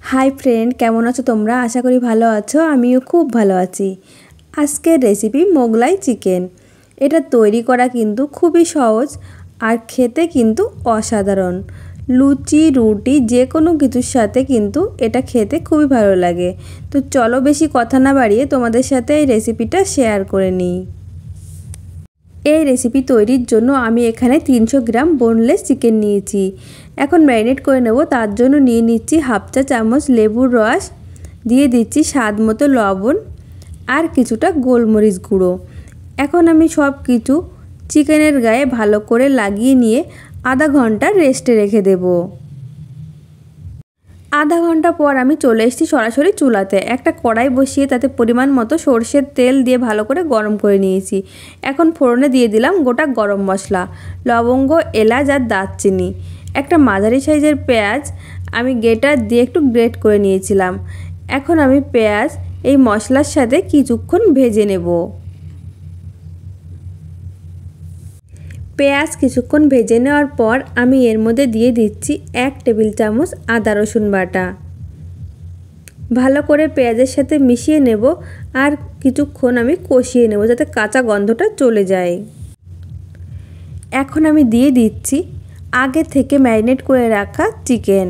High friend केमन आछो तोमरा आशा करी भालो आछो। आमिओ खूब भालो आछि। आजकेर रेसिपि मोगलाई चिकेन। एटा तैरी करा किन्तु खूबई सहज और खेते किन्तु असाधारण। लुचि रुटी जे कोनो किछुर साथे किन्तु एटा खेते खूबई भालो लागे। तो चलो बेशी कथा ना बाड़िये तोमादेर साथे एई रेसिपिटा शेयर करे निई। এই রেসিপি তৈরির জন্য আমি এখানে 300 গ্রাম বোনলেস চিকেন নিয়েছি। এখন ম্যারিনেট করে নেব। তার জন্য নিয়ে নিচ্ছি হাফ চা চামচ লেবুর রস, দিয়ে দিচ্ছি স্বাদ মতো লবণ আর কিছুটা গোলমরিচ গুঁড়ো। এখন আমি সব কিছু চিকেনের গায়ে ভালো করে লাগিয়ে নিয়ে আধা ঘন্টা রেস্টে রেখে দেব। आधा घंटा पर आमी चले एसेছি सरासरि चूलाते। একটা কড়াই বসিয়ে তাতে পরিমাণ মতো সরষের তেল দিয়ে ভালো করে গরম করে নিয়েছি। এখন ফোড়নে দিয়ে দিলাম গোটা গরম মশলা, লবঙ্গ, এলাচ আর দারচিনি। একটা মাঝারি সাইজের পেঁয়াজ আমি গ্রেটার দিয়ে একটু গ্রেট করে নিয়েছিলাম। এখন আমি পেঁয়াজ এই মশলার সাথে কিছুক্ষণ ভেজে নেব। পেঁয়াজ কিছুক্ষণ ভেজে নেওয়ার পর আমি এর মধ্যে দিয়ে দিচ্ছি 1 টেবিল চামচ আদা রসুন বাটা। ভালো করে পেঁয়াজের সাথে মিশিয়ে নেব আর কিছুক্ষণ আমি কষিয়ে নেব যাতে কাঁচা গন্ধটা চলে যায়। এখন আমি দিয়ে দিচ্ছি আগে থেকে ম্যারিনেট করে রাখা চিকেন।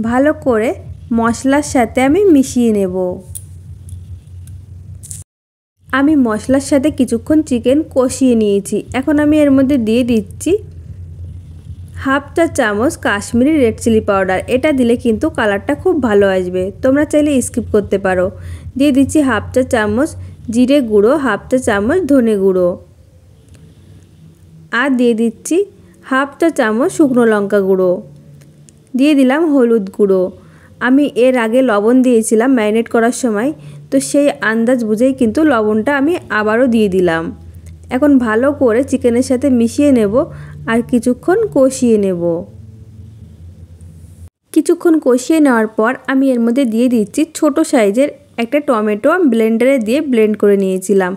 ভালো করে মশলার সাথে আমি মিশিয়ে নেব। আমি মশলার সাথে কিছুক্ষণ চিকেন কষিয়ে নিয়েছি। এখন আমি এর মধ্যে দিয়ে দিচ্ছি হাফ চা চামচ কাশ্মীরি রেড চিলি পাউডার। এটা দিলে কিন্তু কালারটা খুব ভালো আসবে, তোমরা চাইলে স্কিপ করতে পারো। দিয়ে দিচ্ছি হাফ চা চামচ জিরে গুঁড়ো, হাফ চা চামচ ধনে গুঁড়ো আর দিয়ে দিচ্ছি হাফ চা চামচ শুকনো লঙ্কা গুঁড়ো। দিয়ে দিলাম হলুদ গুঁড়ো। আমি এর আগে লবণ দিয়েছিলাম ম্যারিনেট করার সময়, তো সেই আন্দাজ বুঝেই কিন্তু লবণটা আমি আবারও দিয়ে দিলাম। এখন ভালো করে চিকেনের সাথে মিশিয়ে নেব আর কিছুক্ষণ কষিয়ে নেব। কিছুক্ষণ কষিয়ে নেওয়ার পর আমি এর মধ্যে দিয়ে দিচ্ছি ছোট সাইজের একটা টমেটো ব্লেন্ডারে দিয়ে ব্লেন্ড করে নিয়েছিলাম।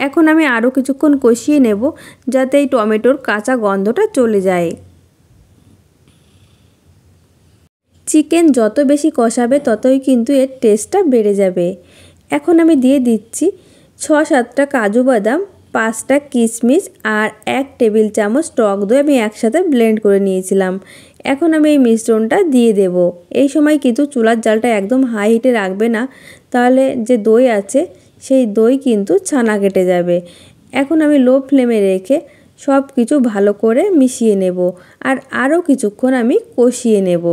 এখন আমি আরও কিছুক্ষণ কষিয়ে নেব যাতে এই টমেটোর কাঁচা গন্ধটা চলে যায়। চিকেন যত বেশি কষাবে ততই কিন্তু এর টেস্টটা বেড়ে যাবে। এখন আমি দিয়ে দিচ্ছি 6-7টা কাজু বাদাম, 5টা কিশমিশ আর 1 টেবিল চামচ টক দই আমি একসাথে ব্লেন্ড করে নিয়েছিলাম। এখন আমি এই মিশ্রণটা দিয়ে দেব। এই সময় কিন্তু চুলার জালটা একদম হাই হিটে রাখবে না, তাহলে যে দই আছে সেই দই কিন্তু ছানা কেটে যাবে। এখন আমি লো ফ্লেমে রেখে সব কিছু ভালো করে মিশিয়ে নেব আর আরও কিছুক্ষণ আমি কষিয়ে নেব।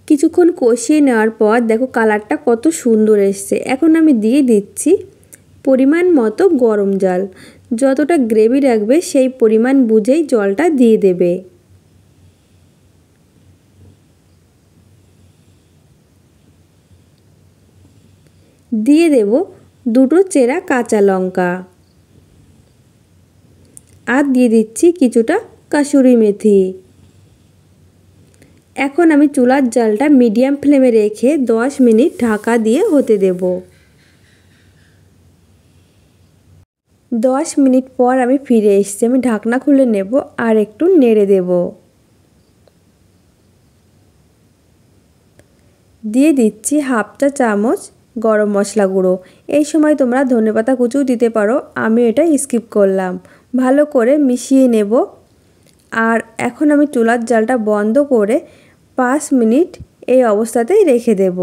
কিছুক্ষণ কষিয়ে নেওয়ার পর দেখো কালারটা কত সুন্দর এসছে। এখন আমি দিয়ে দিচ্ছি পরিমাণ মতো গরম জল। যতটা গ্রেভি রাখবে সেই পরিমাণ বুঝেই জলটা দিয়ে দেবে। দিয়ে দেব 2টো চেরা কাঁচা লঙ্কা আর দিয়ে দিচ্ছি কিছুটা কাসুরি মেথি। এখন আমি চুলার জালটা মিডিয়াম ফ্লেমে রেখে 10 মিনিট ঢাকা দিয়ে হতে দেব। 10 মিনিট পর আমি ফিরে এসেছি। আমি ঢাকনা খুলে নেব আর একটু নেড়ে দেব। দিয়ে দিচ্ছি হাফ চা চামচ গরম মশলা গুঁড়ো। এই সময় তোমরা ধনেপাতা কুচিও দিতে পারো, আমি এটা স্কিপ করলাম। ভালো করে মিশিয়ে নেব আর এখন আমি চুলার জালটা বন্ধ করে 5 মিনিট এই অবস্থাতেই রেখে দেব।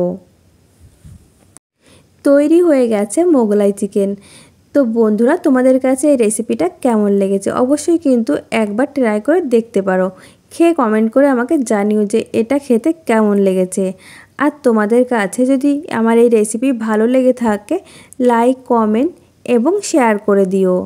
তৈরি হয়ে গেছে মোগলাই চিকেন। তো বন্ধুরা, তোমাদের কাছে এই রেসিপিটা কেমন লেগেছে অবশ্যই কিন্তু একবার ট্রাই করে দেখতে পারো। খেয়ে কমেন্ট করে আমাকে জানিও যে এটা খেতে কেমন লেগেছে। আর তোমাদের কাছে যদি আমার এই রেসিপি ভালো লেগে থাকে লাইক, কমেন্ট এবং শেয়ার করে দিও।